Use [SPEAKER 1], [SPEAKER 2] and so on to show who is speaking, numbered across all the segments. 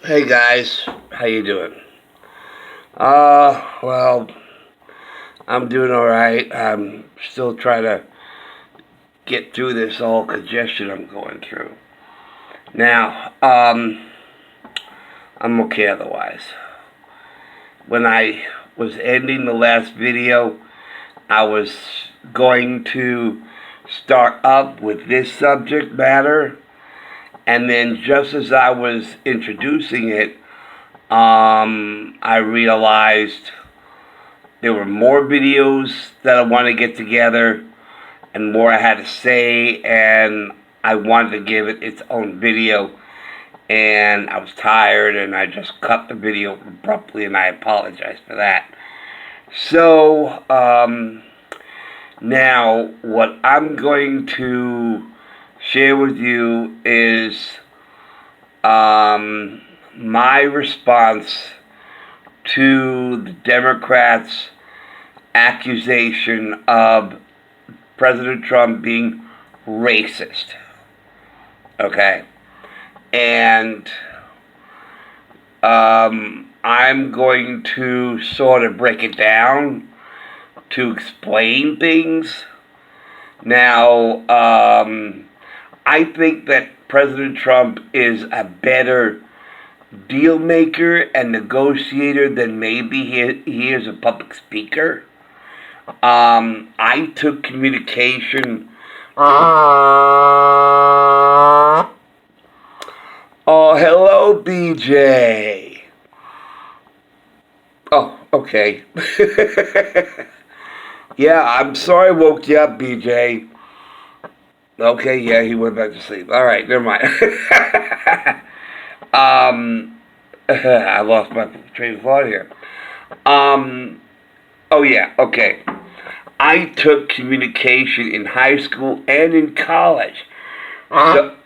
[SPEAKER 1] Hey guys, how you doing? Well, I'm doing all right. I'm still trying to get through this whole congestion I'm going through. Now, I'm okay otherwise. When I was ending the last video, I was going to start up with this subject matter, and then just as I was introducing it, I realized there were more videos that I wanted to get together and more I had to say, and I wanted to give it its own video. And I was tired, and I just cut the video abruptly, and I apologize for that. So, now what I'm going to share with you is my response to the Democrats' accusation of President Trump being racist. Okay? And I'm going to sort of break it down to explain things. Now, I think that President Trump is a better deal maker and negotiator than maybe he is a public speaker. I took communication. Oh, hello, BJ. Oh, okay. Yeah, I'm sorry I woke you up, BJ. Okay, yeah, he went back to sleep. All right, never mind. I lost my train of thought here. Oh yeah, okay. I took communication in high school and in college. So,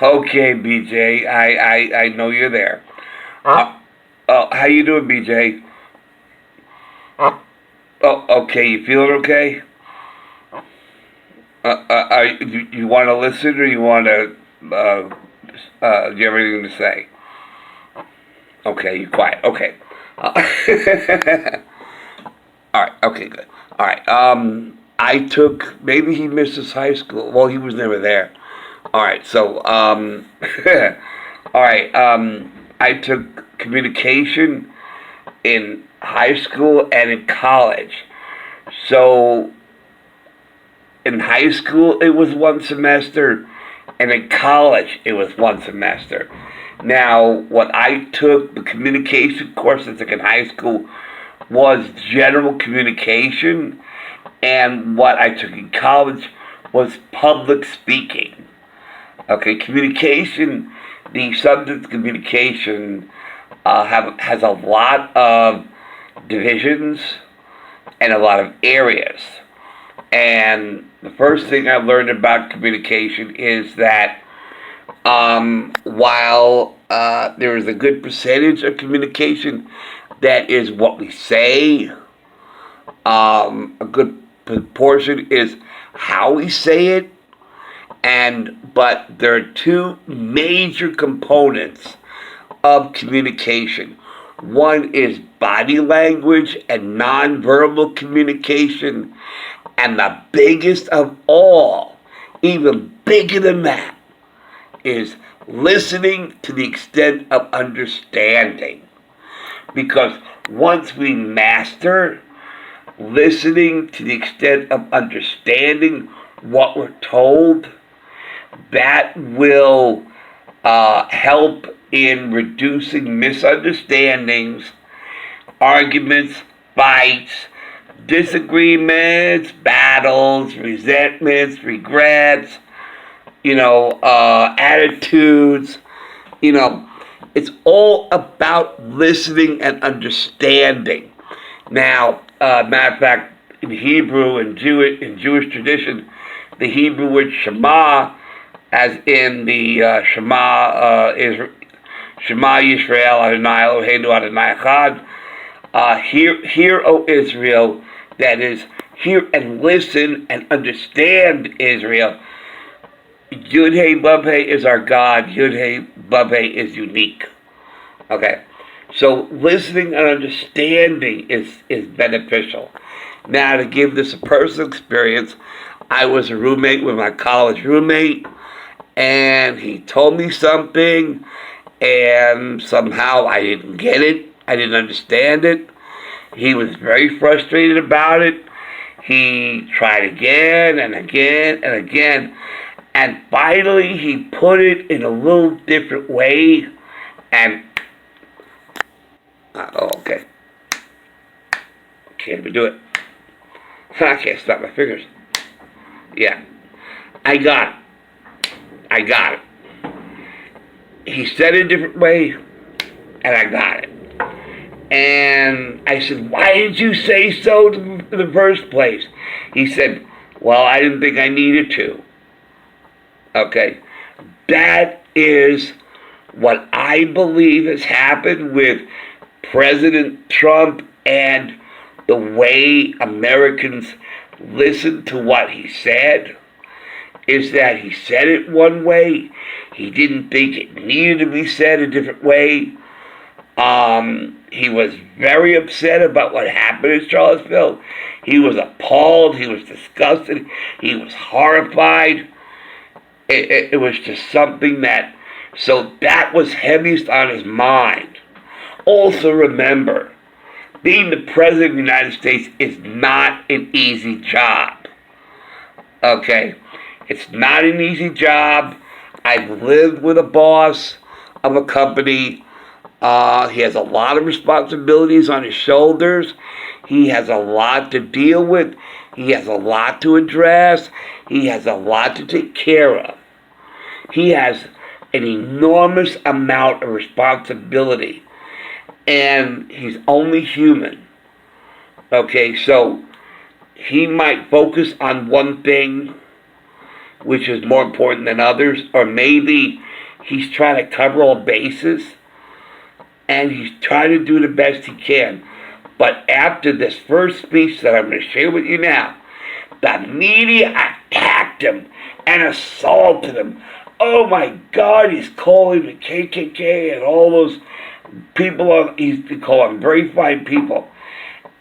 [SPEAKER 1] okay, BJ, I know you're there. How you doing, BJ? Oh, okay, you feeling okay? You want to listen or you want to, do you have anything to say? Okay, you're quiet. Okay. All right. Okay. Good. All right. I took. Maybe he missed his high school. Well, he was never there. All right. So, all right. I took communication in high school and in college. So, in high school it was one semester, and in college it was one semester. Now, what I took, the communication course I took in high school was general communication, and what I took in college was public speaking. Okay, communication, the subject of communication has a lot of divisions and a lot of areas. And the first thing I learned about communication is that while there is a good percentage of communication that is what we say, a good proportion is how we say it, but there are two major components of communication. One is body language and nonverbal communication, and the biggest of all, even bigger than that, is listening to the extent of understanding. Because once we master listening to the extent of understanding what we're told, that will help in reducing misunderstandings, arguments, fights, disagreements, battles, resentments, regrets, attitudes. It's all about listening and understanding. Now, matter of fact, in Hebrew and Jewish tradition, the Hebrew word Shema, as in the Shema Yisrael Adonai Eloheinu Adonai Echad. Hear, O Israel, that is, hear and listen and understand, Israel. Yud Hey Bub Hey is our God. Yud Hey Bub Hey is unique. Okay, so listening and understanding is beneficial. Now, to give this a personal experience, I was a roommate with my college roommate, and he told me something, and somehow I didn't get it. I didn't understand it. He was very frustrated about it. He tried again and again and again, and finally he put it in a little different way, and okay, can't even do it. I can't stop my fingers. Yeah, I got it. I got it. He said it a different way, and I got it. And I said, why did you say so in the first place? He said, well, I didn't think I needed to. Okay, that is what I believe has happened with President Trump and the way Americans listen to what he said, is that he said it one way. He didn't think it needed to be said a different way. He was very upset about what happened in Charlottesville. He was appalled. He was disgusted. He was horrified. It was just something that, so that was heaviest on his mind. Also remember, being the President of the United States is not an easy job. Okay? It's not an easy job. I've lived with a boss of a company. He has a lot of responsibilities on his shoulders. He has a lot to deal with. He has a lot to address. He has a lot to take care of. He has an enormous amount of responsibility. And he's only human. Okay, so he might focus on one thing which is more important than others, or maybe he's trying to cover all bases, and he's trying to do the best he can. But after this first speech that I'm going to share with you now, the media attacked him and assaulted him. Oh my God, he's calling the KKK and all those people, he's calling very fine people.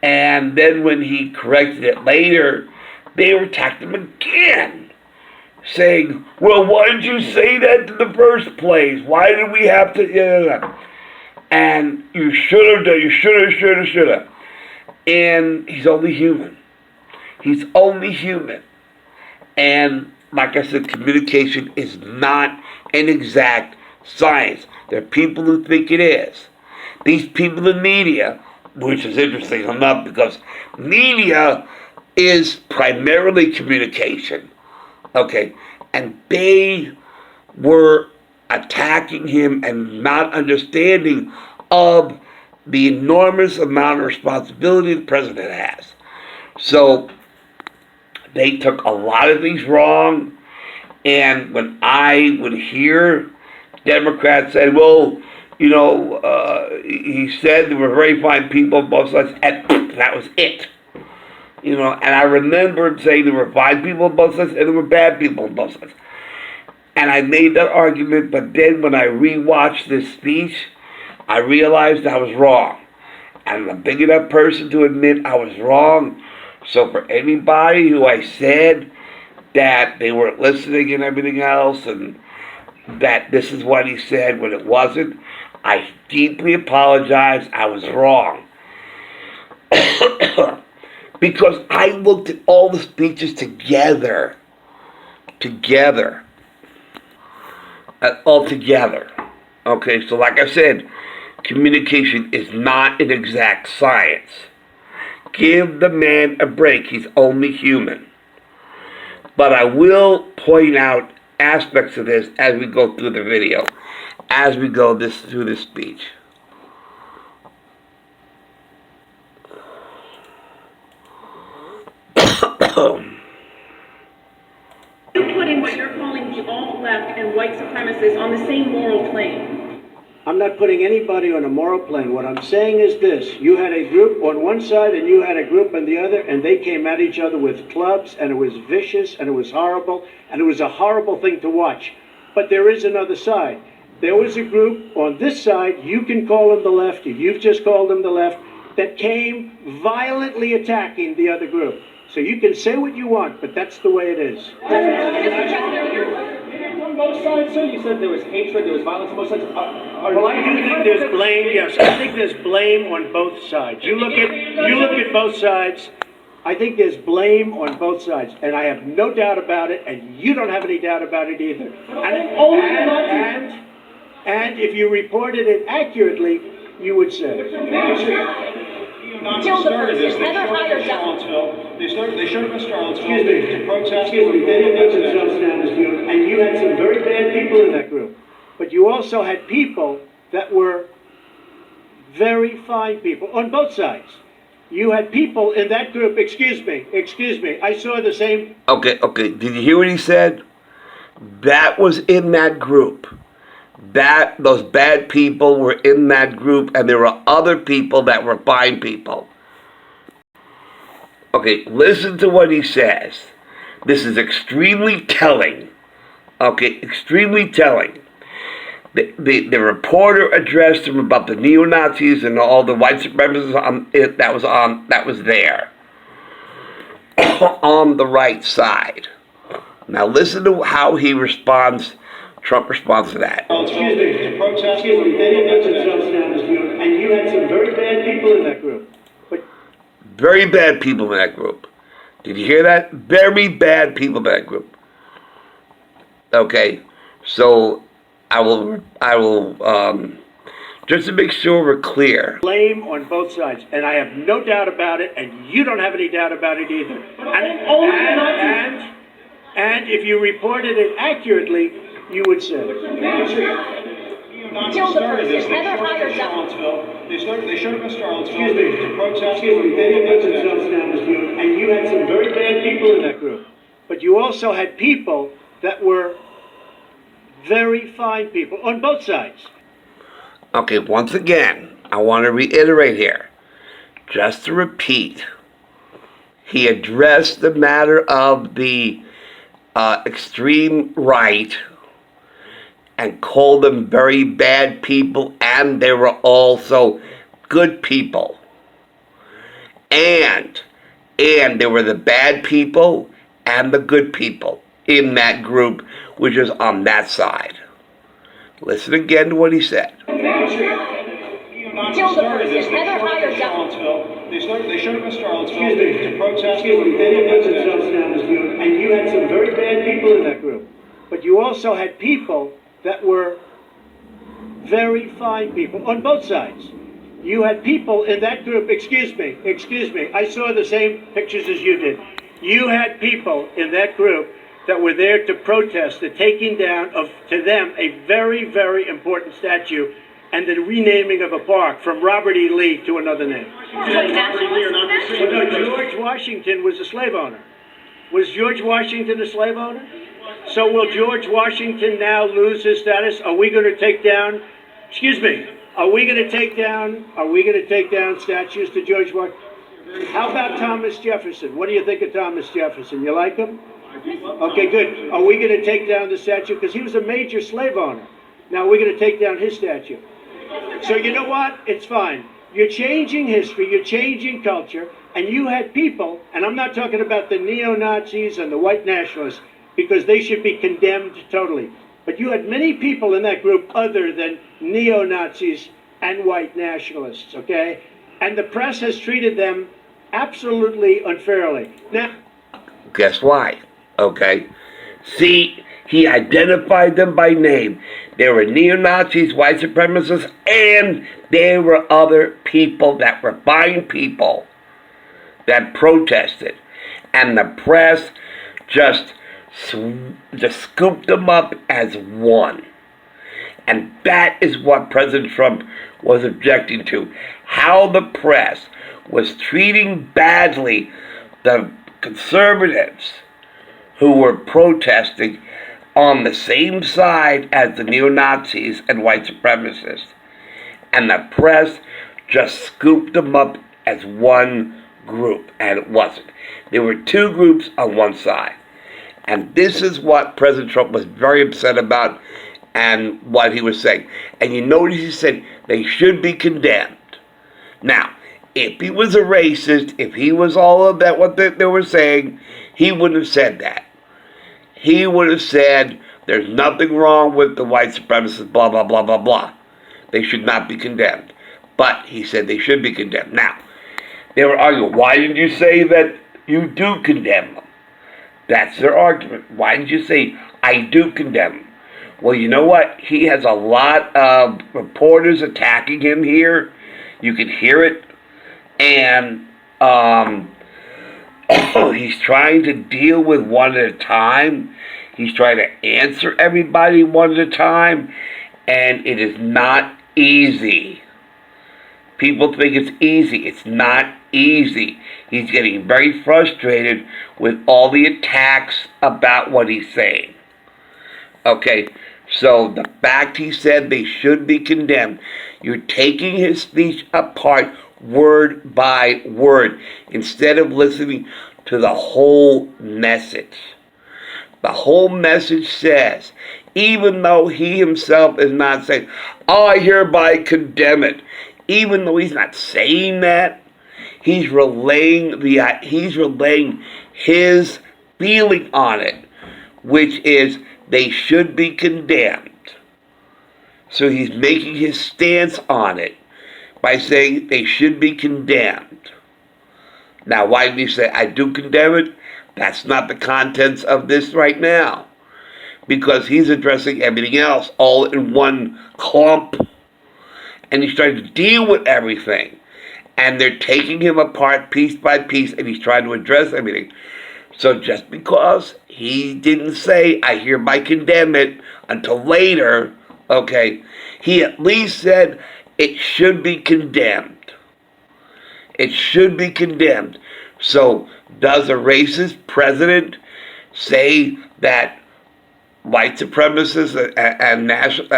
[SPEAKER 1] And then when he corrected it later, they attacked him again, saying, well, why did you say that in the first place? Why did we have to... And you should have done, you should have. And he's only human. He's only human. And like I said, communication is not an exact science. There are people who think it is. These people in media, which is interesting enough because media is primarily communication. Okay, and they were attacking him and not understanding of the enormous amount of responsibility the president has. So they took a lot of things wrong, and when I would hear Democrats say, well, you know, he said there were very fine people on both sides, and that was it. You know, and I remember him saying there were fine people on both sides and there were bad people on both sides. And I made that argument, but then when I rewatched this speech, I realized I was wrong. And I'm a big enough person to admit I was wrong. So for anybody who I said that they weren't listening and everything else, and that this is what he said when it wasn't, I deeply apologize. I was wrong. Because I looked at all the speeches together. All together. Okay, so like I said, communication is not an exact science. Give the man a break. He's only human. But I will point out aspects of this as we go through the video, as we go through this speech.
[SPEAKER 2] You're putting what you're calling the alt-left and white supremacists on the same moral plane. I'm not putting anybody on a moral plane. What I'm saying is this. You had a group on one side and you had a group on the other, and they came at each other with clubs, and it was vicious, and it was horrible, and it was a horrible thing to watch. But there is another side. There was a group on this side, you can call them the left, you've just called them the left, that came violently attacking the other group. So you can say what you want, but that's the way it is.
[SPEAKER 3] On both sides, sir? You said there was hatred, there was violence on both sides.
[SPEAKER 2] Well, I do think there's blame. Yes, I think there's blame on both sides. You look at both sides. I think there's blame on both sides, and I have no doubt about it, and you don't have any doubt about it either. And if you reported it accurately, you would say.
[SPEAKER 3] Kill the person. Never hire them. They showed up in Charlottesville to protest.
[SPEAKER 2] Excuse me. They didn't put themselves down as you, and you had some very bad people in that group. But you also had people that were very fine people on both sides. You had people in that group. Excuse me. I saw the same.
[SPEAKER 1] Okay. Did you hear what he said? That was in that group. Those bad people were in that group, and there were other people that were fine people. Okay, listen to what he says. This is extremely telling. Okay, extremely telling. The reporter addressed him about the neo-Nazis and all the white supremacists that was there on the right side. Now listen to how he responds. Trump responds to that.
[SPEAKER 2] Excuse me. They didn't put themselves down as you, and you had some very bad people in that group. But
[SPEAKER 1] very bad people in that group. Did you hear that? Very bad people in that group. Okay, so I will just to make sure we're clear.
[SPEAKER 2] Blame on both sides, and I have no doubt about it, and you don't have any doubt about it either. And if you reported it accurately, you would say.
[SPEAKER 3] Kill the person. Never hire them.
[SPEAKER 2] They showed up in Charlottesville to protest. Excuse me. They didn't put themselves down as you, and you had some very bad people in that group. But you also had people that were very fine people on both sides.
[SPEAKER 1] Okay, once again, I want to reiterate here, just to repeat, he addressed the matter of the extreme right and called them very bad people, and they were also good people. And there were the bad people and the good people in that group, which is on that side. Listen again to what he said.
[SPEAKER 3] Kill the person. Never hire them.
[SPEAKER 2] They showed up in Charlottesville to protest. Excuse me. They didn't put themselves down as you, and you had some very bad people in that group. But you also had people that were very fine people on both sides. You had people in that group. Excuse me. I saw the same pictures as you did. You had people in that group that were there to protest the taking down of, to them, a very, very important statue and the renaming of a park from Robert E. Lee to another name. George Washington was a slave owner. Was George Washington a slave owner? So will George Washington now lose his status? Are we going to take down, are we going to take down statues to George Washington? How about Thomas Jefferson? What do you think of Thomas Jefferson? You like him? Okay, good. Are we going to take down the statue? Because he was a major slave owner. Now we're going to take down his statue. So you know what? It's fine. You're changing history, you're changing culture, and you had people, and I'm not talking about the neo-Nazis and the white nationalists, because they should be condemned totally. But you had many people in that group other than neo-Nazis and white nationalists, okay? And the press has treated them absolutely unfairly. Now,
[SPEAKER 1] guess why? Okay. See, he identified them by name. There were neo-Nazis, white supremacists, and there were other people that were fine people that protested. And the press just scooped them up as one. And that is what President Trump was objecting to. How the press was treating badly the conservatives who were protesting on the same side as the neo-Nazis and white supremacists. And the press just scooped them up as one group, and it wasn't. There were two groups on one side. And this is what President Trump was very upset about and what he was saying. And you notice he said they should be condemned. Now, if he was a racist, if he was all of that, what they were saying, he wouldn't have said that. He would have said, there's nothing wrong with the white supremacists, blah, blah, blah, blah, blah. They should not be condemned. But he said they should be condemned. Now, they were arguing, why didn't you say that you do condemn them? That's their argument. Why didn't you say, I do condemn them? Well, you know what? He has a lot of reporters attacking him here. You can hear it. And he's trying to deal with one at a time. He's trying to answer everybody one at a time. And it is not easy. People think it's easy. It's not easy. He's getting very frustrated with all the attacks about what he's saying. Okay, so the fact he said they should be condemned, you're taking his speech apart word by word instead of listening to the whole message. The whole message says, even though he himself is not saying, I hereby condemn it, even though he's not saying that, he's relaying his feeling on it, which is they should be condemned. So he's making his stance on it by saying they should be condemned. Now, why did he say, I do condemn it? That's not the contents of this right now. Because he's addressing everything else all in one clump. And he's trying to deal with everything. And they're taking him apart piece by piece, and he's trying to address everything. So just because he didn't say, I hereby condemn it, until later, okay, he at least said it should be condemned. It should be condemned. So does a racist president say that white supremacists and national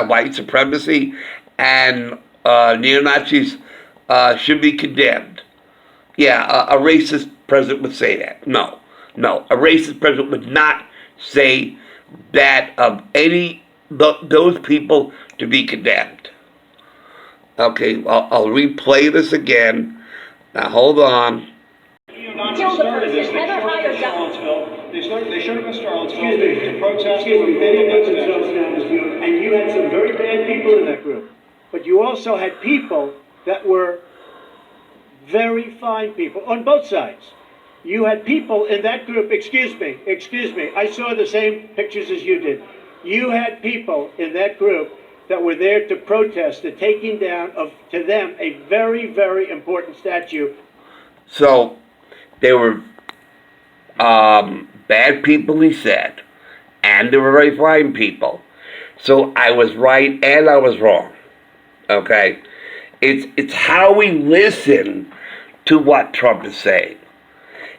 [SPEAKER 1] white supremacy and neo-Nazis should be condemned? Yeah, a racist president would say that. No, a racist president would not say that of those people to be condemned. Okay, I'll replay this again. Now hold on.
[SPEAKER 3] Neo-Nazis started this. They showed up in Charlottesville to protest.
[SPEAKER 2] And you had some very bad people in that group. But you also had people that were very fine people on both sides. You had people in that group, excuse me, I saw the same pictures as you did. You had people in that group that were there to protest the taking down of, to them, a very, very important statue.
[SPEAKER 1] So, they were bad people, he said, and they were very fine people. So I was right and I was wrong. Okay? It's how we listen to what Trump is saying.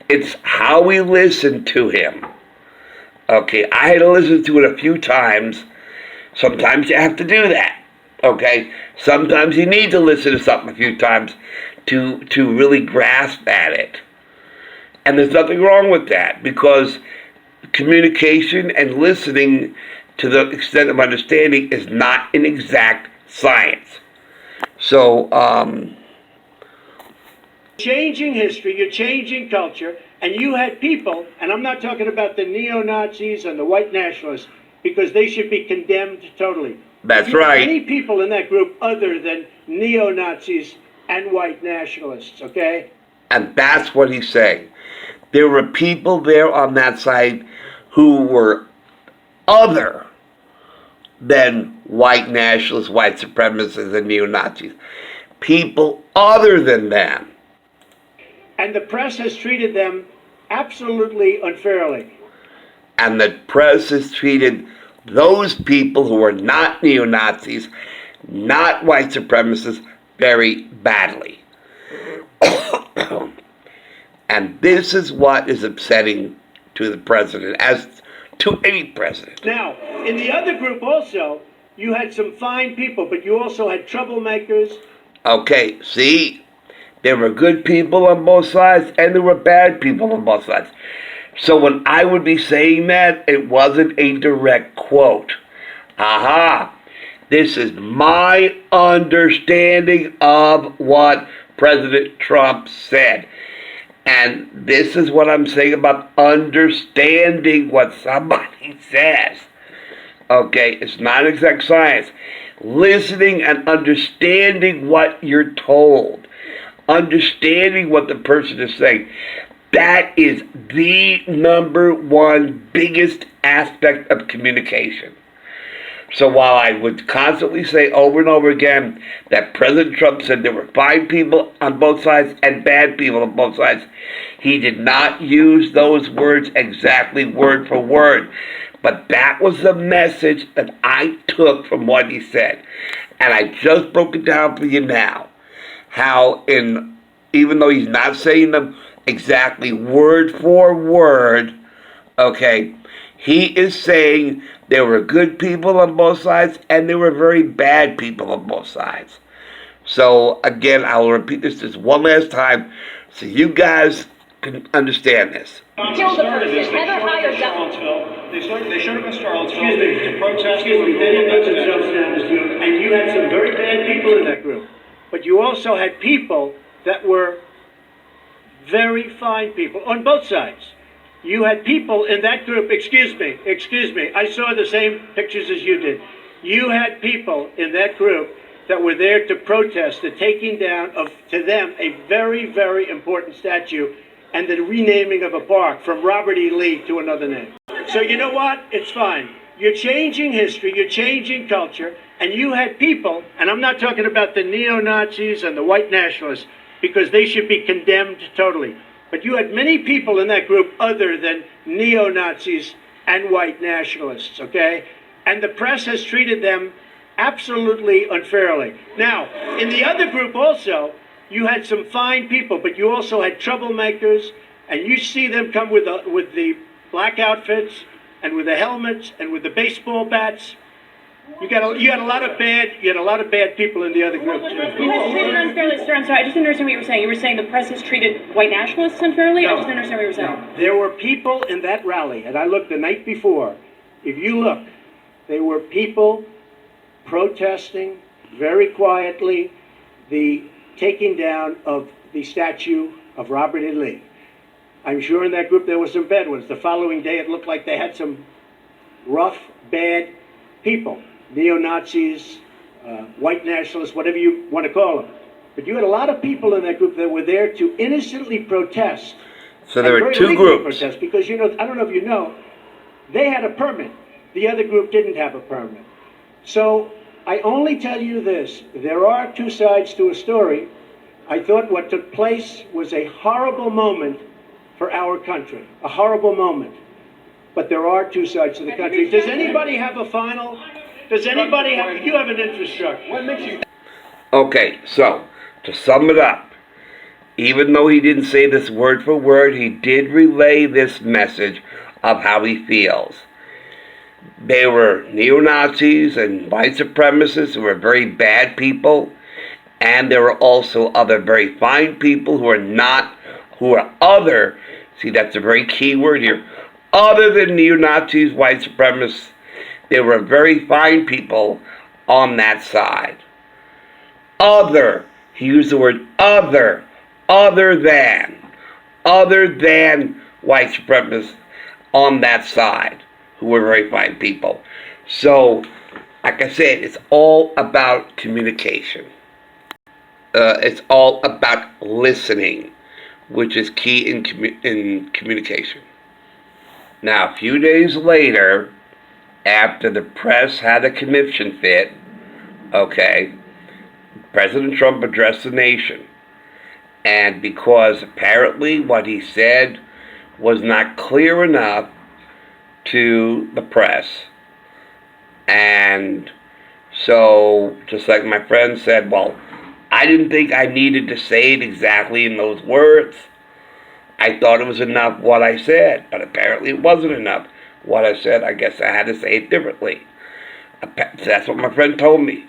[SPEAKER 1] It's how we listen to him. Okay, I had to listen to it a few times. Sometimes you have to do that. Okay? Sometimes you need to listen to something a few times to really grasp at it. And there's nothing wrong with that, because communication and listening to the extent of understanding is not an exact science. So,
[SPEAKER 2] changing history, you're changing culture, and you had people, and I'm not talking about the neo-Nazis and the white nationalists, because they should be condemned totally.
[SPEAKER 1] That's right.
[SPEAKER 2] Many people in that group other than neo-Nazis and white nationalists, okay?
[SPEAKER 1] And that's what he's saying. There were people there on that side who were other than white nationalists, white supremacists, and neo-Nazis. People other than them.
[SPEAKER 2] And the press has treated them absolutely unfairly.
[SPEAKER 1] And the press has treated those people who are not neo-Nazis, not white supremacists, very badly. And this is what is upsetting to the president, as to any president.
[SPEAKER 2] Now, in the other group also, You had some fine people, but you also had troublemakers.
[SPEAKER 1] Okay, see? There were good people on both sides, and there were bad people on both sides. So when I would be saying that, it wasn't a direct quote. Aha! This is my understanding of what President Trump said. And this is what I'm saying about understanding what somebody says. Okay, it's not exact science. Listening and understanding what you're told. Understanding what the person is saying. That is the number one biggest aspect of communication. So while I would constantly say over and over again that President Trump said there were fine people on both sides and bad people on both sides, he did not use those words exactly word for word. But that was the message that I took from what he said. And I just broke it down for you now. How even though he's not saying them exactly word for word, okay, he is saying there were good people on both sides and there were very bad people on both sides. So again, I'll repeat this just one last time so you guys can understand this.
[SPEAKER 3] Kill the person, never hire Charlottesville. They showed up in Charlottesville to protest.
[SPEAKER 2] Excuse me, they didn't put themselves down as you, and you had some very bad people in that group. But you also had people that were very fine people on both sides. You had people in that group, excuse me, I saw the same pictures as you did. You had people in that group that were there to protest the taking down of, to them, a very, very important statue and the renaming of a park from Robert E. Lee to another name. So you know what? It's fine. You're changing history, you're changing culture, and you had people, and I'm not talking about the neo-Nazis and the white nationalists, because they should be condemned totally. But you had many people in that group other than neo-Nazis and white nationalists, okay? And the press has treated them absolutely unfairly. Now, in the other group also, you had some fine people, but you also had troublemakers, and you see them come with the black outfits and with the helmets and with the baseball bats. You had a lot of bad people in the other group too.
[SPEAKER 4] You had treated unfairly, sir. I'm sorry, I just didn't understand what you were saying. You were saying the press has treated white nationalists unfairly?
[SPEAKER 2] No.
[SPEAKER 4] I just didn't understand what you were saying.
[SPEAKER 2] No. There were people in that rally, and I looked the night before. If you look, there were people protesting very quietly the taking down of the statue of Robert E. Lee. I'm sure in that group there were some bad ones. The following day it looked like they had some rough, bad people. Neo-Nazis, white nationalists, whatever you want to call them. But you had a lot of people in that group that were there to innocently protest.
[SPEAKER 1] So there were two
[SPEAKER 2] legally
[SPEAKER 1] groups.
[SPEAKER 2] protest because, you know, I don't know if you know, they had a permit. The other group didn't have a permit. So I only tell you this. There are two sides to a story. I thought what took place was a horrible moment for our country. A horrible moment. But there are two sides to the country. Does anybody have a final? Does anybody have? You have an infrastructure. What makes you?
[SPEAKER 1] Okay, so to sum it up, even though he didn't say this word for word, he did relay this message of how he feels. They were neo-Nazis and white supremacists who were very bad people, and there were also other very fine people who are other, see that's a very key word here, other than neo-Nazis, white supremacists. There were very fine people on that side. Other, he used the word other than white supremacists on that side, who were very fine people. So, like I said, it's all about communication. It's all about listening, which is key in communication. Now, a few days later, after the press had a conniption fit, okay, President Trump addressed the nation. And because apparently what he said was not clear enough to the press, and so, just like my friend said, well, I didn't think I needed to say it exactly in those words. I thought it was enough what I said, but apparently it wasn't enough what I said. I guess I had to say it differently. That's what my friend told me.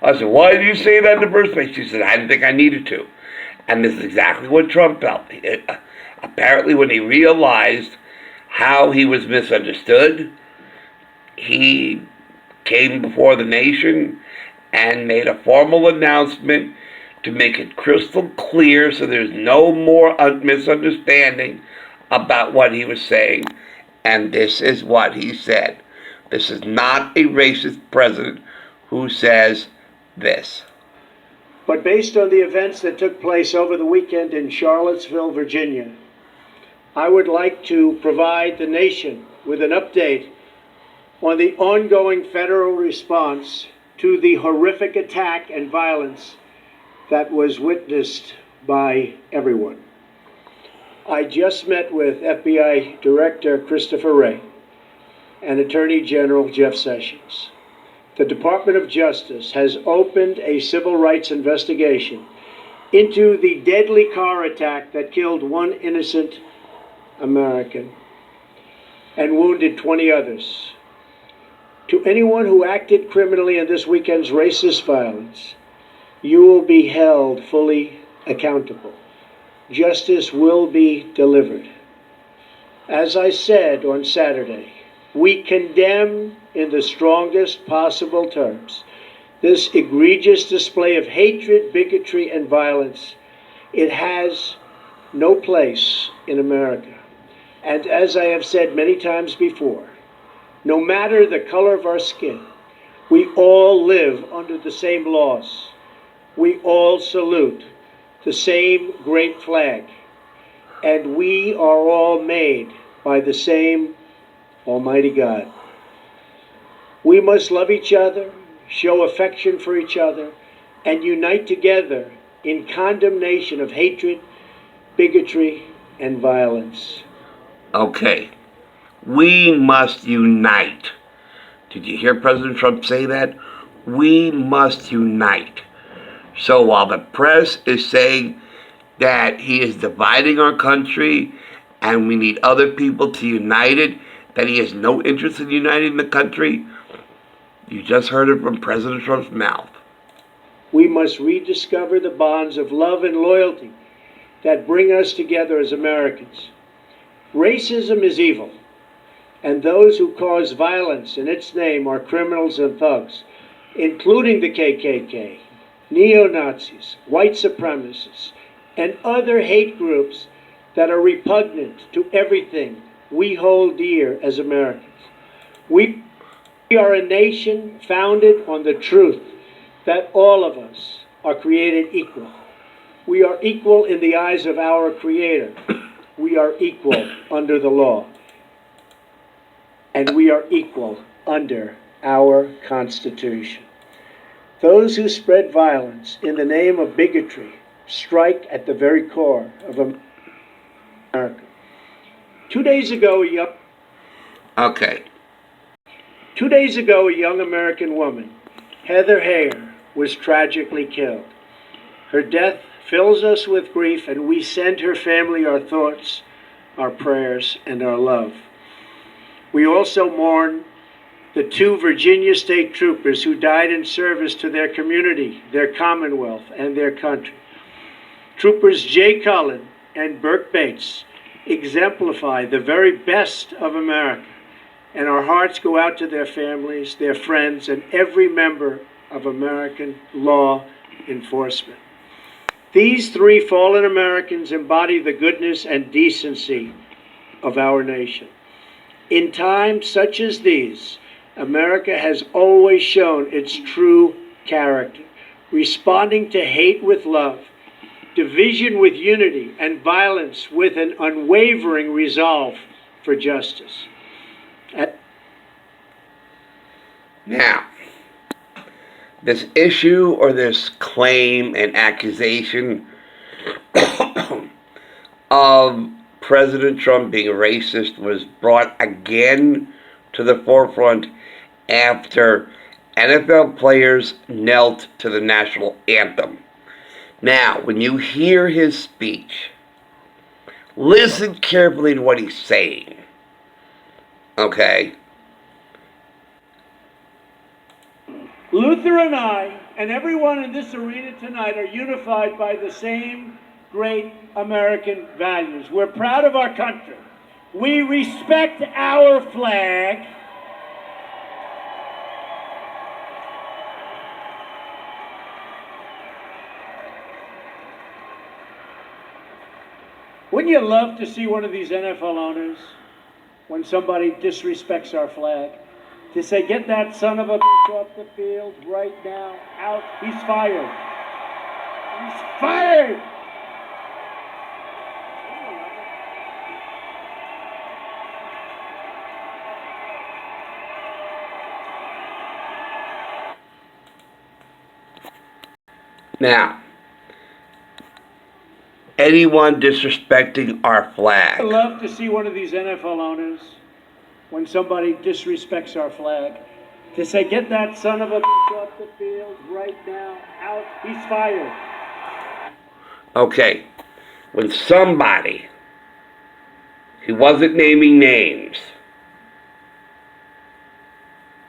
[SPEAKER 1] I said, why did you say that in the first place? She said, I didn't think I needed to. And this is exactly what Trump felt. Apparently, when he realized how he was misunderstood, he came before the nation and made a formal announcement to make it crystal clear so there's no more misunderstanding about what he was saying. And this is what he said. This is not a racist president who says this.
[SPEAKER 2] But based on the events that took place over the weekend in Charlottesville, Virginia, I would like to provide the nation with an update on the ongoing federal response to the horrific attack and violence that was witnessed by everyone. I just met with FBI Director Christopher Wray and Attorney General Jeff Sessions. The Department of Justice has opened a civil rights investigation into the deadly car attack that killed one innocent American and wounded 20 others. To anyone who acted criminally in this weekend's racist violence, you will be held fully accountable. Justice will be delivered. As I said on Saturday, we condemn in the strongest possible terms this egregious display of hatred, bigotry, and violence. It has no place in America. And as I have said many times before, no matter the color of our skin, we all live under the same laws. We all salute the same great flag. And we are all made by the same Almighty God. We must love each other, show affection for each other, and unite together in condemnation of hatred, bigotry, and violence.
[SPEAKER 1] Okay. We must unite. Did you hear President Trump say that? We must unite. So while the press is saying that he is dividing our country and we need other people to unite it, that he has no interest in uniting the country, you just heard it from President Trump's mouth.
[SPEAKER 2] We must rediscover the bonds of love and loyalty that bring us together as Americans. Racism is evil, and those who cause violence in its name are criminals and thugs, including the KKK, neo-Nazis, white supremacists, and other hate groups that are repugnant to everything we hold dear as Americans. We are a nation founded on the truth that all of us are created equal. We are equal in the eyes of our Creator. We are equal under the law. And we are equal under our Constitution. Those who spread violence in the name of bigotry strike at the very core of America. 2 days ago, a young American woman, Heather Heyer, was tragically killed. Her death fills us with grief, and we send her family our thoughts, our prayers, and our love. We also mourn the 2 Virginia state troopers who died in service to their community, their commonwealth, and their country. Troopers Jay Cullen and Burke Bates exemplify the very best of America, and our hearts go out to their families, their friends, and every member of American law enforcement. These 3 fallen Americans embody the goodness and decency of our nation. In times such as these, America has always shown its true character, responding to hate with love, division with unity, and violence with an unwavering resolve for justice.
[SPEAKER 1] Now, this issue or this claim and accusation of President Trump being racist was brought again to the forefront after NFL players knelt to the national anthem. Now, when you hear his speech, listen carefully to what he's saying. Okay?
[SPEAKER 2] Luther and I, and everyone in this arena tonight, are unified by the same great American values. We're proud of our country. We respect our flag. Wouldn't you love to see one of these NFL owners, when somebody disrespects our flag, to say, get that son of a bitch off the field right now, out, he's fired. He's fired!
[SPEAKER 1] Now, anyone disrespecting our flag.
[SPEAKER 2] I'd love to see one of these NFL owners, when somebody disrespects our flag, to say, get that son of a bitch off the field right now, out, he's fired.
[SPEAKER 1] Okay, when somebody, he wasn't naming names,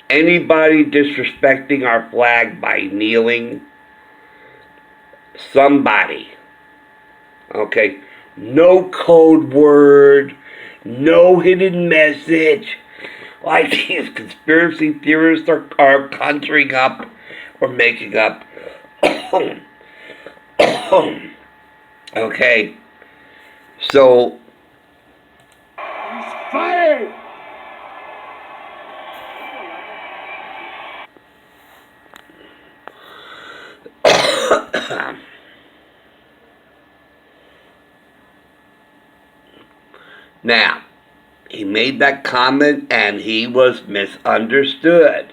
[SPEAKER 1] anybody disrespecting our flag by kneeling, somebody, okay, no code word, no hidden message, like these conspiracy theorists are conjuring up or making up. Okay, so
[SPEAKER 2] He's fired!
[SPEAKER 1] now, he made that comment and he was misunderstood.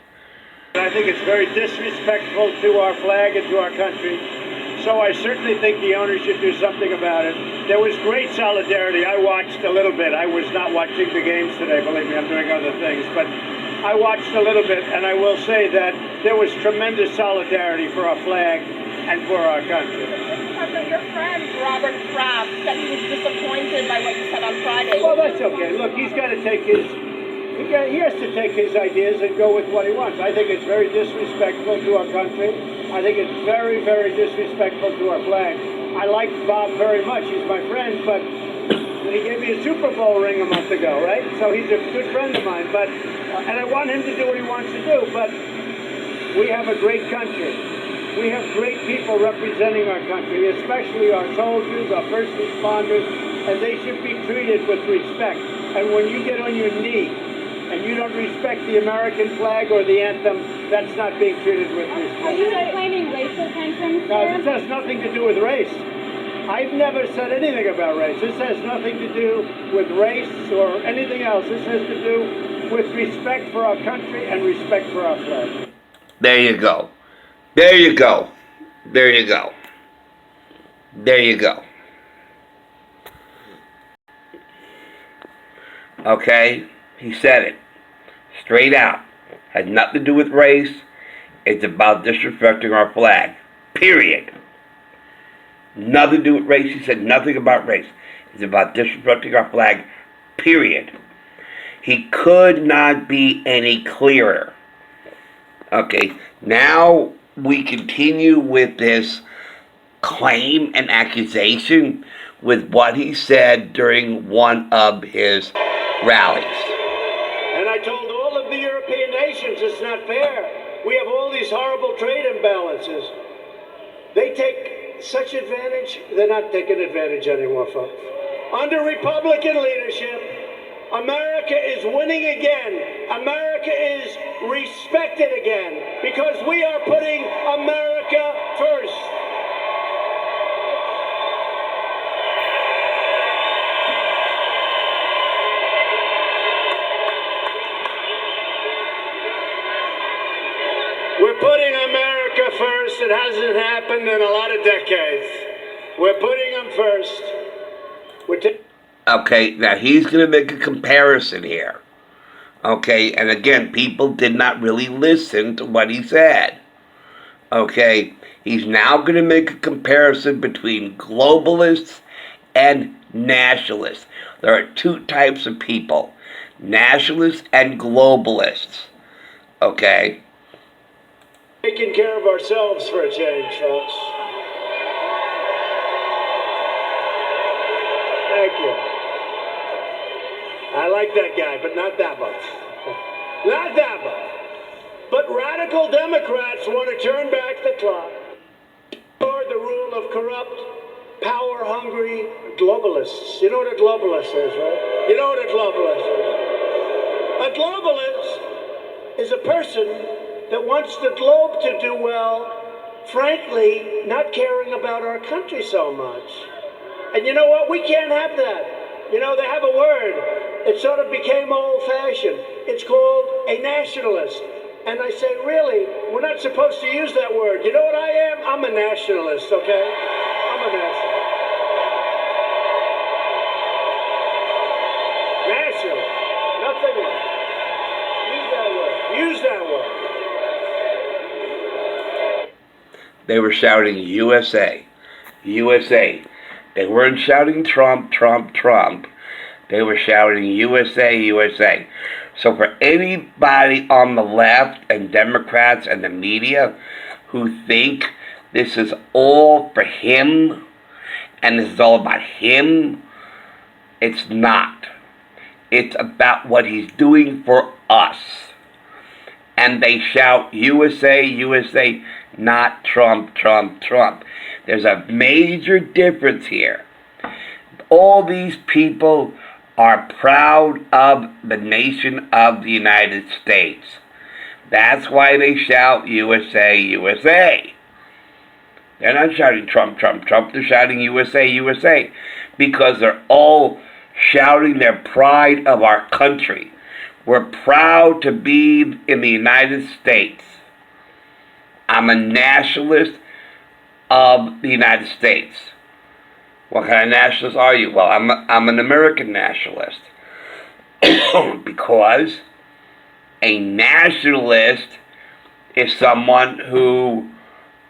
[SPEAKER 2] I think it's very disrespectful to our flag and to our country. So I certainly think the owners should do something about it. There was great solidarity. I watched a little bit. I was not watching the games today, believe me, I'm doing other things. But I watched a little bit, and I will say that there was tremendous solidarity for our flag and for our country.
[SPEAKER 5] President, your friend, Robert Kraft, said he was disappointed by what you said on Friday.
[SPEAKER 2] Well, that's okay. Look, he's got to take his... He has to take his ideas and go with what he wants. I think it's very disrespectful to our country. I think it's very, very disrespectful to our flag. I like Bob very much. He's my friend, but he gave me a Super Bowl ring a month ago, right? So he's a good friend of mine. But and I want him to do what he wants to do. But we have a great country. We have great people representing our country, especially our soldiers, our first responders, and they should be treated with respect. And when you get on your knee and you don't respect the American flag or the anthem, that's not being treated with respect.
[SPEAKER 5] Are you claiming racial tensions?
[SPEAKER 2] No, this has nothing to do with race. I've never said anything about race. This has nothing to do with race or anything else. This has to do with respect for our country and respect for our flag.
[SPEAKER 1] There you go. There you go. There you go. There you go. Okay? He said it. Straight out. Had nothing to do with race. It's about disrespecting our flag. Period. Nothing to do with race. He said nothing about race. It's about disrespecting our flag. Period. He could not be any clearer. Okay, now we continue with this claim and accusation with what he said during one of his rallies.
[SPEAKER 2] And I told all of the European nations it's not fair. We have all these horrible trade imbalances. They take such advantage, they're not taking advantage anymore, folks. Under Republican leadership, America is winning again. America is respected again because we are putting America first. We're putting America first. It hasn't happened in a lot of decades. We're putting them first.
[SPEAKER 1] Okay, now he's going to make a comparison here. Okay, and again, people did not really listen to what he said. Okay, he's now going to make a comparison between globalists and nationalists. There are two types of people, nationalists and globalists. Okay?
[SPEAKER 2] Take taking care of ourselves for a change, folks. Thank you. I like that guy, but not that much. Not that much. But radical Democrats want to turn back the clock toward the rule of corrupt, power-hungry globalists. You know what a globalist is, right? You know what a globalist is. A globalist is a person that wants the globe to do well, frankly, not caring about our country so much. And you know what? We can't have that. You know, they have a word. It sort of became old-fashioned. It's called a nationalist. And I say, really, we're not supposed to use that word. You know what I am? I'm a nationalist, okay? I'm a nationalist. Nationalist. Nothing else. Use that word. Use that word.
[SPEAKER 1] They were shouting USA, USA. They weren't shouting Trump, Trump, Trump. They were shouting USA, USA. So for anybody on the left and Democrats and the media who think this is all for him and this is all about him, it's not. It's about what he's doing for us. And they shout USA, USA, not Trump, Trump, Trump. There's a major difference here. All these people are proud of the nation of the United States. That's why they shout USA, USA. They're not shouting Trump, Trump, Trump. They're shouting USA, USA. Because they're all shouting their pride of our country. We're proud to be in the United States. I'm a nationalist of the United States. What kind of nationalist are you? Well, I'm an American nationalist. Because a nationalist is someone who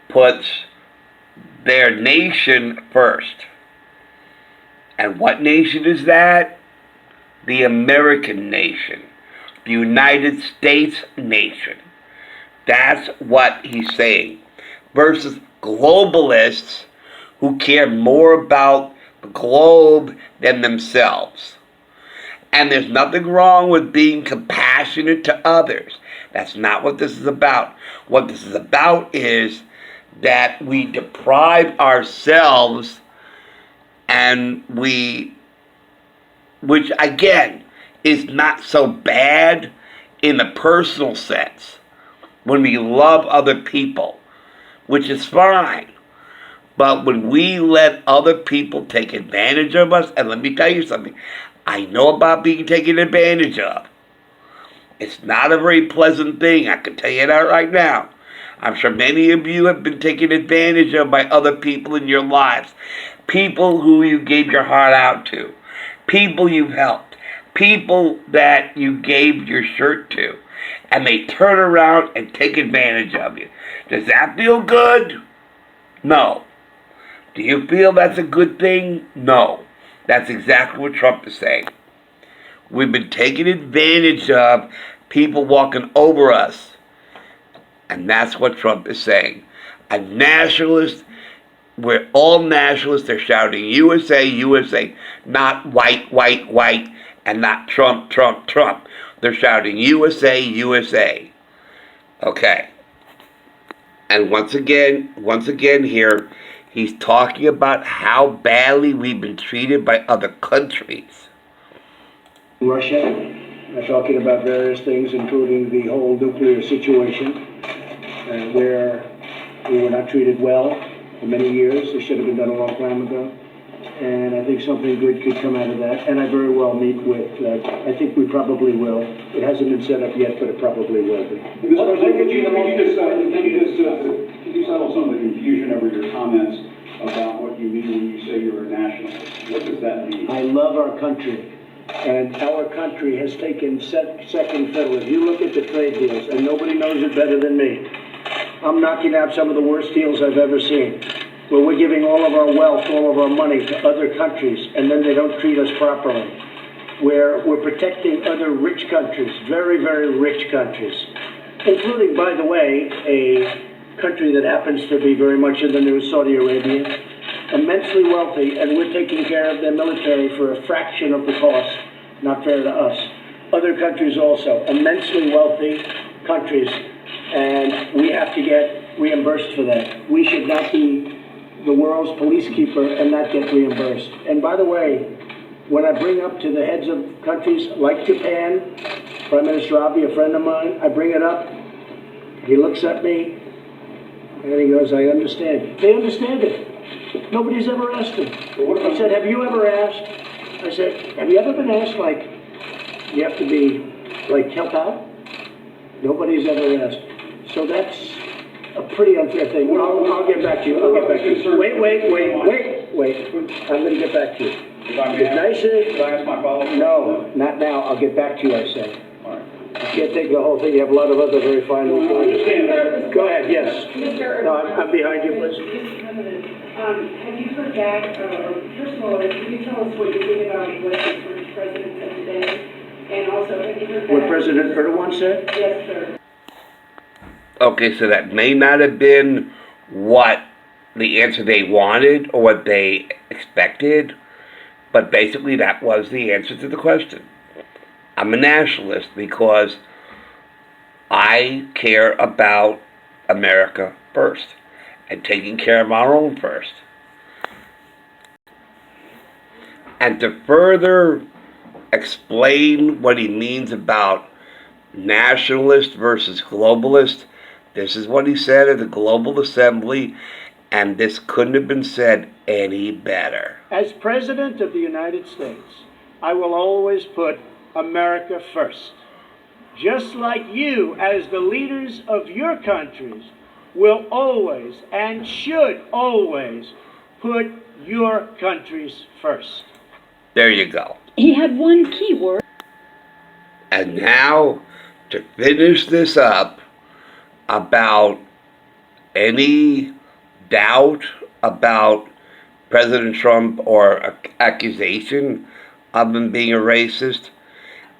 [SPEAKER 1] puts their nation first. And what nation is that? The American nation. The United States nation. That's what he's saying. Versus globalists who care more about the globe than themselves. And there's nothing wrong with being compassionate to others. That's not what this is about. What this is about is that we deprive ourselves and which again is not so bad in the personal sense, when we love other people, which is fine. But when we let other people take advantage of us, and let me tell you something, I know about being taken advantage of. It's not a very pleasant thing, I can tell you that right now. I'm sure many of you have been taken advantage of by other people in your lives. People who you gave your heart out to. People you've helped. People that you gave your shirt to. And they turn around and take advantage of you. Does that feel good? No. Do you feel that's a good thing? No. That's exactly what Trump is saying. We've been taken advantage of, people walking over us. And that's what Trump is saying. A nationalist, we're all nationalists. They're shouting USA, USA, not white, white, white, and not Trump, Trump, Trump. They're shouting USA, USA. Okay. And once again here, he's talking about how badly we've been treated by other countries.
[SPEAKER 2] Russia, talking about various things, including the whole nuclear situation, where we were not treated well for many years. It should have been done a long time ago. And I think something good could come out of that. And I very well meet with, I think we probably will. It hasn't been set up yet, but it probably will be.
[SPEAKER 3] Mr. President, could you settle some of the confusion over your comments about what you mean when you say you're a nationalist? What does that mean?
[SPEAKER 2] I love our country. And our country has taken second fiddle. If you look at the trade deals, and nobody knows it better than me, I'm knocking out some of the worst deals I've ever seen, where we're giving all of our wealth, all of our money to other countries, and then they don't treat us properly. Where we're protecting other rich countries, very, very rich countries, including, by the way, a country that happens to be very much in the news, Saudi Arabia, immensely wealthy, and we're taking care of their military for a fraction of the cost. Not fair to us. Other countries also, immensely wealthy countries, and we have to get reimbursed for that. We should not be the world's police keeper and not get reimbursed. And by the way, when I bring up to the heads of countries like Japan, Prime Minister Abe, a friend of mine, I bring it up, he looks at me, and he goes, I understand. They understand it. Nobody's ever asked him. I said, have you ever asked? I said, have you ever been asked, like, you have to be, like, help out? Nobody's ever asked. So that's a pretty unfair thing. I'll get back to you. I'll get back to you. Wait. I'm going to get back to you. It's nice
[SPEAKER 3] Can I ask my follow-up?
[SPEAKER 2] No, not now. I'll get back to you, I said. I can't take the whole thing. You have a lot of other very fine
[SPEAKER 3] I understand.
[SPEAKER 2] Go ahead, yes.
[SPEAKER 4] Mr.
[SPEAKER 2] No, I'm behind you, please.
[SPEAKER 4] Mr. President, have you heard back, first of all, can you tell us what you think about what the French president said today? And also, have you heard back?
[SPEAKER 2] What President Erdogan said?
[SPEAKER 4] Yes, sir.
[SPEAKER 1] Okay, so that may not have been what the answer they wanted or what they expected, but basically that was the answer to the question. I'm a nationalist because I care about America first and taking care of our own first. And to further explain what he means about nationalist versus globalist, this is what he said at the Global Assembly, and this couldn't have been said any better.
[SPEAKER 2] As President of the United States, I will always put America first. Just like you, as the leaders of your countries, will always and should always put your countries first.
[SPEAKER 1] There you go.
[SPEAKER 4] He had one key word.
[SPEAKER 1] And now, to finish this up about any doubt about President Trump or accusation of him being a racist,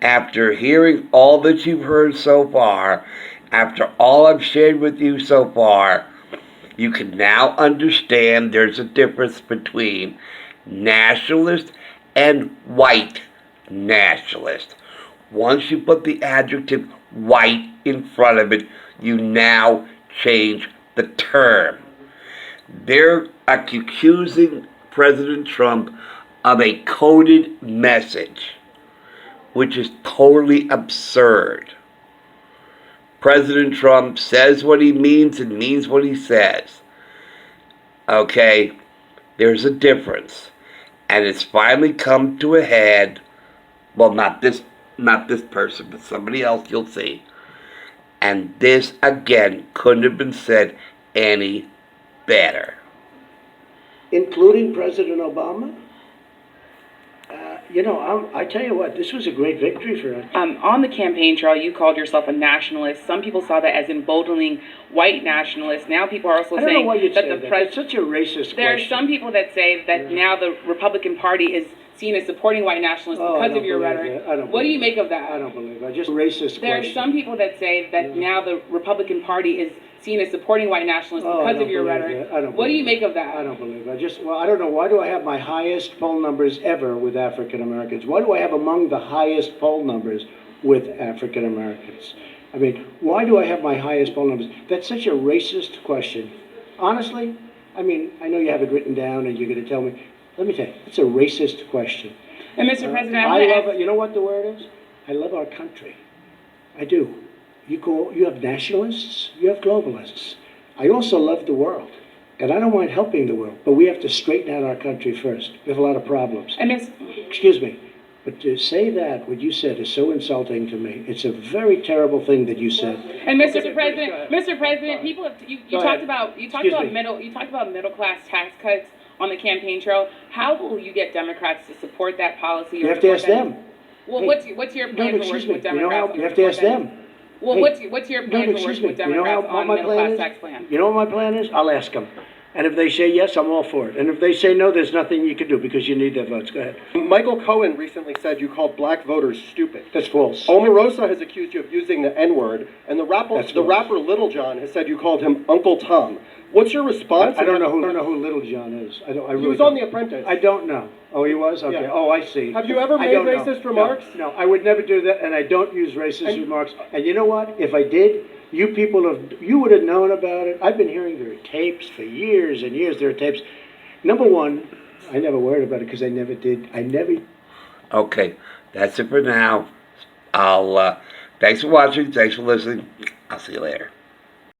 [SPEAKER 1] after hearing all that you've heard so far, after all I've shared with you so far, you can now understand there's a difference between nationalist and white nationalist. Once you put the adjective white in front of it, you now change the term. They're accusing President Trump of a coded message, which is totally absurd. President Trump says what he means and means what he says. Okay, there's a difference. And it's finally come to a head. Well, not this person, but somebody else you'll see. And this, again, couldn't have been said any better.
[SPEAKER 2] Including President Obama? I tell you what, this was a great victory for us.
[SPEAKER 6] On the campaign trail, you called yourself a nationalist. Some people saw that as emboldening white nationalists. Now people are also
[SPEAKER 2] I don't know
[SPEAKER 6] saying
[SPEAKER 2] why you'd
[SPEAKER 6] that
[SPEAKER 2] say
[SPEAKER 6] the
[SPEAKER 2] that.
[SPEAKER 6] president.
[SPEAKER 2] It's such a racist
[SPEAKER 6] There are
[SPEAKER 2] question.
[SPEAKER 6] some people that say that now the Republican Party is seen as supporting white nationalists
[SPEAKER 2] Oh, I
[SPEAKER 6] because
[SPEAKER 2] don't
[SPEAKER 6] of your
[SPEAKER 2] believe
[SPEAKER 6] rhetoric.
[SPEAKER 2] that. I don't
[SPEAKER 6] What do you
[SPEAKER 2] believe
[SPEAKER 6] make of that?
[SPEAKER 2] I don't believe it. Just a racist
[SPEAKER 6] There are
[SPEAKER 2] question.
[SPEAKER 6] some people that say that now the Republican Party is seen as supporting white nationalists
[SPEAKER 2] Oh, I
[SPEAKER 6] because
[SPEAKER 2] don't
[SPEAKER 6] of your
[SPEAKER 2] believe
[SPEAKER 6] rhetoric.
[SPEAKER 2] that. I don't
[SPEAKER 6] What do
[SPEAKER 2] believe
[SPEAKER 6] you make of that?
[SPEAKER 2] I don't believe it. I don't know. Why do I have my highest poll numbers ever with African Americans? Why do I have among the highest poll numbers with African Americans? I mean, why do I have my highest poll numbers? That's such a racist question. Honestly, I mean, I know you have it written down and you're going to tell me. Let me tell you, it's a racist question.
[SPEAKER 6] And Mr. President,
[SPEAKER 2] I love it. You know what the word is? I love our country. I do. You have nationalists, you have globalists. I also love the world, and I don't mind helping the world, but we have to straighten out our country first. We have a lot of problems.
[SPEAKER 6] And Ms.
[SPEAKER 2] Excuse me, but to say that, what you said is so insulting to me. It's a very terrible thing that you said.
[SPEAKER 6] And Mr.
[SPEAKER 2] Okay,
[SPEAKER 6] President, Mr. President, people have you
[SPEAKER 2] Go
[SPEAKER 6] talked
[SPEAKER 2] ahead.
[SPEAKER 6] about
[SPEAKER 2] Excuse me.
[SPEAKER 6] you talked about middle class tax cuts on the campaign trail. How will you get Democrats to support that policy?
[SPEAKER 2] You have to ask them.
[SPEAKER 6] Well,
[SPEAKER 2] Hey,
[SPEAKER 6] what's your
[SPEAKER 2] No,
[SPEAKER 6] plan
[SPEAKER 2] no,
[SPEAKER 6] for
[SPEAKER 2] excuse
[SPEAKER 6] working
[SPEAKER 2] me.
[SPEAKER 6] with
[SPEAKER 2] You know
[SPEAKER 6] Democrats?
[SPEAKER 2] how you have to ask them.
[SPEAKER 6] Well,
[SPEAKER 2] Hey,
[SPEAKER 6] what's your
[SPEAKER 2] No,
[SPEAKER 6] plan
[SPEAKER 2] no,
[SPEAKER 6] for
[SPEAKER 2] excuse
[SPEAKER 6] working
[SPEAKER 2] me.
[SPEAKER 6] with
[SPEAKER 2] You know
[SPEAKER 6] Democrats
[SPEAKER 2] what
[SPEAKER 6] on
[SPEAKER 2] my
[SPEAKER 6] middle
[SPEAKER 2] plan
[SPEAKER 6] class
[SPEAKER 2] is?
[SPEAKER 6] tax plan?
[SPEAKER 2] You know what my plan is? I'll ask them. And if they say yes, I'm all for it. And if they say no, there's nothing you can do because you need their votes. Go ahead.
[SPEAKER 7] Michael Cohen recently said you called black voters stupid.
[SPEAKER 2] That's false.
[SPEAKER 7] Omarosa has accused you of using the N-word, and the
[SPEAKER 2] That's false.
[SPEAKER 7] rapper Little John has said you called him Uncle Tom. What's your response?
[SPEAKER 2] I don't know who Little John is. I really
[SPEAKER 7] He was on
[SPEAKER 2] don't.
[SPEAKER 7] The Apprentice.
[SPEAKER 2] I don't know. Oh, he was? Okay.
[SPEAKER 7] Yeah.
[SPEAKER 2] Oh, I see.
[SPEAKER 7] Have you ever
[SPEAKER 2] I
[SPEAKER 7] made
[SPEAKER 2] don't know.
[SPEAKER 7] racist remarks?
[SPEAKER 2] No, I would never do that, and I don't use racist remarks. And you know what? If I did, you would have known about it. I've been hearing there are tapes for years and years. There are tapes. Number one, I never worried about it because I never did.
[SPEAKER 1] Okay, that's it for now. Thanks for watching. Thanks for listening. I'll see you later.